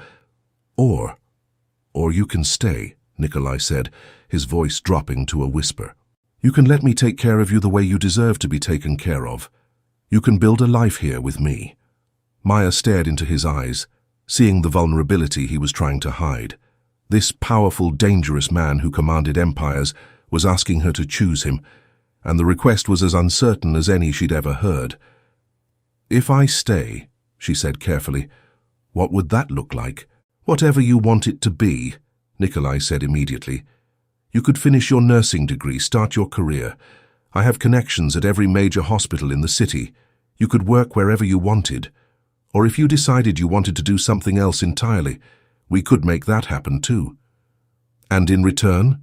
you can stay," Nikolai said, his voice dropping to a whisper. "You can let me take care of you the way you deserve to be taken care of. You can build a life here with me." Maya stared into his eyes, seeing the vulnerability he was trying to hide. This powerful, dangerous man who commanded empires was asking her to choose him, and the request was as uncertain as any she'd ever heard. "If I stay," she said carefully, "what would that look like?" "Whatever you want it to be," Nikolai said immediately. "You could finish your nursing degree, start your career. I have connections at every major hospital in the city. You could work wherever you wanted. Or if you decided you wanted to do something else entirely, we could make that happen too. And in return?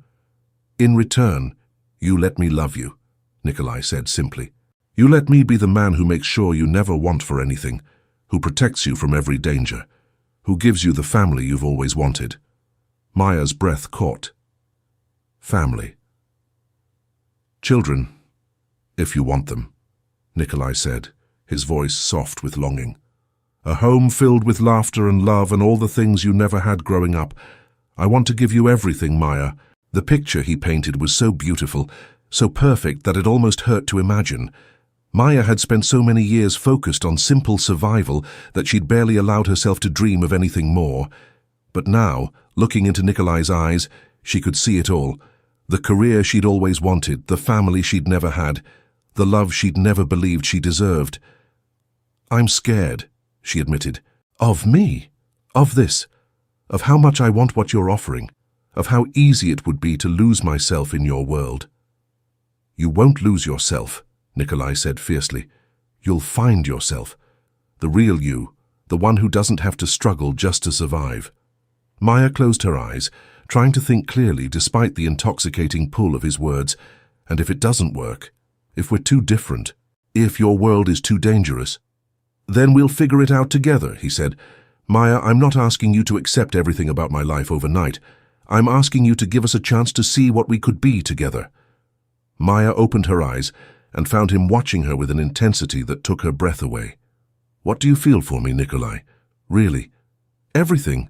In return, you let me love you," Nikolai said simply. "You let me be the man who makes sure you never want for anything, who protects you from every danger, who gives you the family you've always wanted." Maya's breath caught. Family. "Children, if you want them," Nikolai said, his voice soft with longing. "A home filled with laughter and love and all the things you never had growing up. I want to give you everything, Maya." The picture he painted was so beautiful, so perfect that it almost hurt to imagine. Maya had spent so many years focused on simple survival that she'd barely allowed herself to dream of anything more. But now, looking into Nikolai's eyes, she could see it all. The career she'd always wanted, the family she'd never had, the love she'd never believed she deserved. "I'm scared," she admitted. "Of me? Of this? Of how much I want what you're offering? Of how easy it would be to lose myself in your world?" "You won't lose yourself," Nikolai said fiercely. "You'll find yourself. The real you, the one who doesn't have to struggle just to survive." Maya closed her eyes, trying to think clearly despite the intoxicating pull of his words. "And if it doesn't work, if we're too different, if your world is too dangerous, then we'll figure it out together," he said. "Maya, I'm not asking you to accept everything about my life overnight. I'm asking you to give us a chance to see what we could be together." Maya opened her eyes and found him watching her with an intensity that took her breath away. "What do you feel for me, Nikolai? Really?" "Everything,"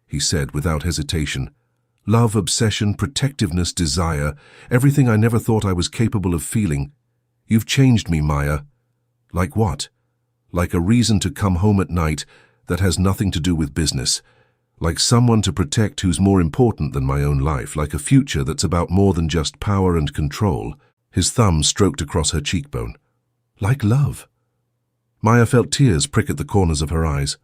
he said without hesitation. "Love, obsession, protectiveness, desire, everything I never thought I was capable of feeling. You've changed me, Maya." "Like what?" "Like a reason to come home at night that has nothing to do with business. Like someone to protect who's more important than my own life, like a future that's about more than just power and control." His thumb stroked across her cheekbone. "Like love." Maya felt tears prick at the corners of her eyes.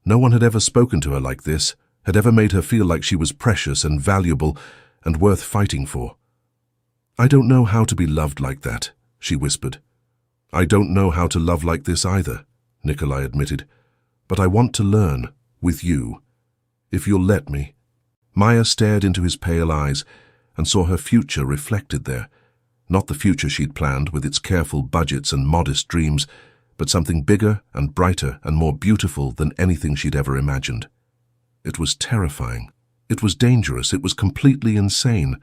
No one had ever spoken to her like this, had ever made her feel like she was precious and valuable and worth fighting for. "I don't know how to be loved like that," she whispered. "I don't know how to love like this either," Nikolai admitted. "But I want to learn, with you, if you'll let me." Maya stared into his pale eyes and saw her future reflected there. Not the future she'd planned with its careful budgets and modest dreams, but something bigger and brighter and more beautiful than anything she'd ever imagined. It was terrifying. It was dangerous. It was completely insane.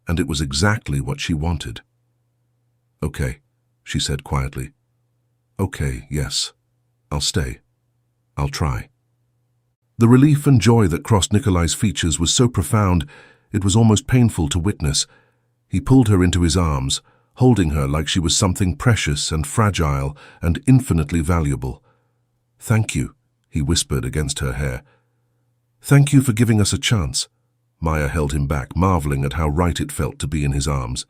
And it was exactly what she wanted. "Okay," she said quietly. "Okay, yes. I'll stay. I'll try." The relief and joy that crossed Nikolai's features was so profound, it was almost painful to witness. He pulled her into his arms, holding her like she was something precious and fragile and infinitely valuable. "Thank you," he whispered against her hair. "Thank you for giving us a chance." Maya held him back, marveling at how right it felt to be in his arms.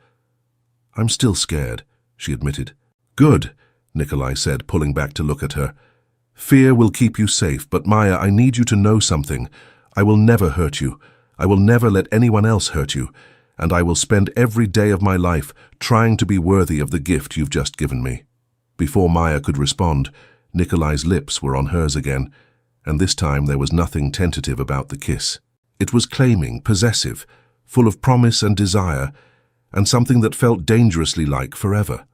"I'm still scared," she admitted. "Good," Nikolai said, pulling back to look at her. "Fear will keep you safe, but Maya, I need you to know something. I will never hurt you. I will never let anyone else hurt you. And I will spend every day of my life trying to be worthy of the gift you've just given me." Before Maya could respond, Nikolai's lips were on hers again, and this time there was nothing tentative about the kiss. It was claiming, possessive, full of promise and desire, and something that felt dangerously like forever.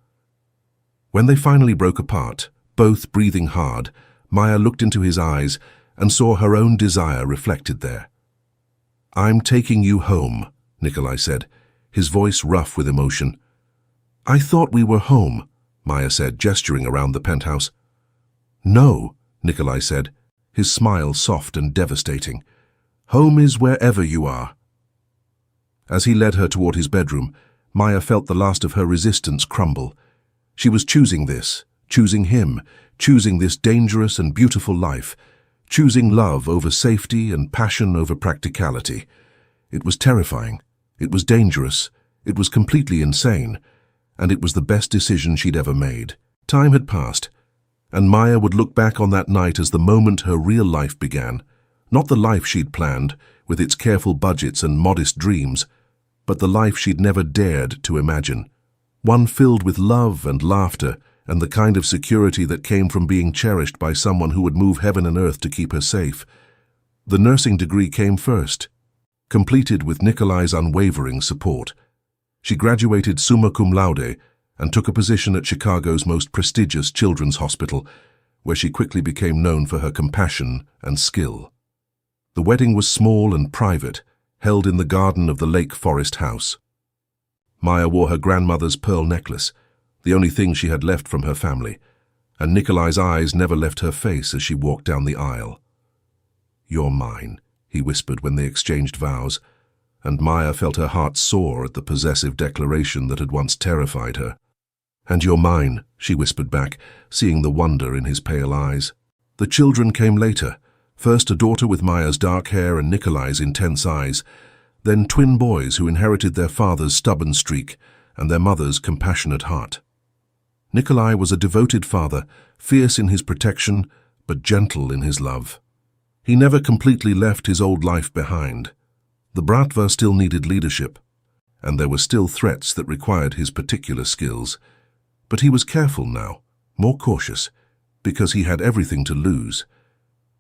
When they finally broke apart, both breathing hard, Maya looked into his eyes and saw her own desire reflected there. "I'm taking you home," Nikolai said, his voice rough with emotion. "I thought we were home," Maya said, gesturing around the penthouse. "No," Nikolai said, his smile soft and devastating. "Home is wherever you are." As he led her toward his bedroom, Maya felt the last of her resistance crumble. She was choosing this, choosing him, choosing this dangerous and beautiful life, choosing love over safety and passion over practicality. It was terrifying, it was dangerous, it was completely insane, and it was the best decision she'd ever made. Time had passed, and Maya would look back on that night as the moment her real life began. Not the life she'd planned, with its careful budgets and modest dreams, but the life she'd never dared to imagine. One filled with love and laughter, and the kind of security that came from being cherished by someone who would move heaven and earth to keep her safe. The nursing degree came first, completed with Nikolai's unwavering support. She graduated summa cum laude and took a position at Chicago's most prestigious children's hospital, where she quickly became known for her compassion and skill. The wedding was small and private, held in the garden of the Lake Forest house. Maya wore her grandmother's pearl necklace, the only thing she had left from her family, and Nikolai's eyes never left her face as she walked down the aisle. "You're mine," he whispered when they exchanged vows, and Maya felt her heart soar at the possessive declaration that had once terrified her. "And you're mine," she whispered back, seeing the wonder in his pale eyes. The children came later, first a daughter with Maya's dark hair and Nikolai's intense eyes, then twin boys who inherited their father's stubborn streak and their mother's compassionate heart. Nikolai was a devoted father, fierce in his protection, but gentle in his love. He never completely left his old life behind. The Bratva still needed leadership, and there were still threats that required his particular skills. But he was careful now, more cautious, because he had everything to lose.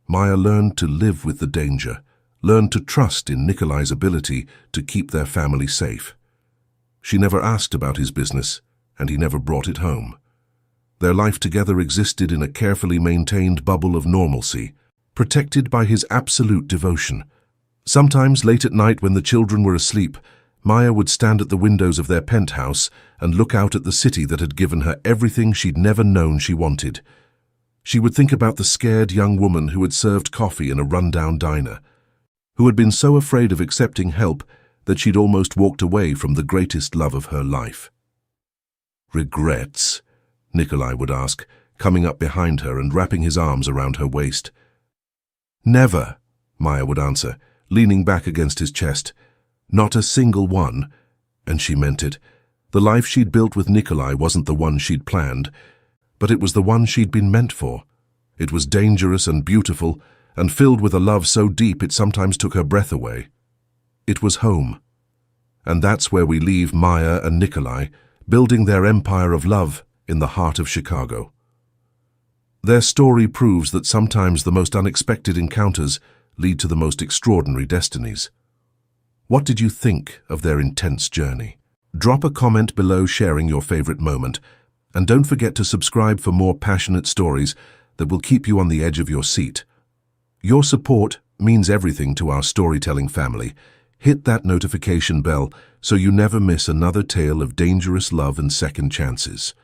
Maya learned to live with the danger, learned to trust in Nikolai's ability to keep their family safe. She never asked about his business, and he never brought it home. Their life together existed in a carefully maintained bubble of normalcy, protected by his absolute devotion. Sometimes, late at night when the children were asleep, Maya would stand at the windows of their penthouse and look out at the city that had given her everything she'd never known she wanted. She would think about the scared young woman who had served coffee in a rundown diner, who had been so afraid of accepting help that she'd almost walked away from the greatest love of her life. "Regrets?" Nikolai would ask, coming up behind her and wrapping his arms around her waist. "Never," Maya would answer, leaning back against his chest. "Not a single one." And she meant it. The life she'd built with Nikolai wasn't the one she'd planned, but it was the one she'd been meant for. It was dangerous and beautiful, and filled with a love so deep it sometimes took her breath away. It was home. And that's where we leave Maya and Nikolai, building their empire of love in the heart of Chicago. Their story proves that sometimes the most unexpected encounters lead to the most extraordinary destinies. What did you think of their intense journey? Drop a comment below sharing your favorite moment, and don't forget to subscribe for more passionate stories that will keep you on the edge of your seat. Your support means everything to our storytelling family. Hit that notification bell so you never miss another tale of dangerous love and second chances.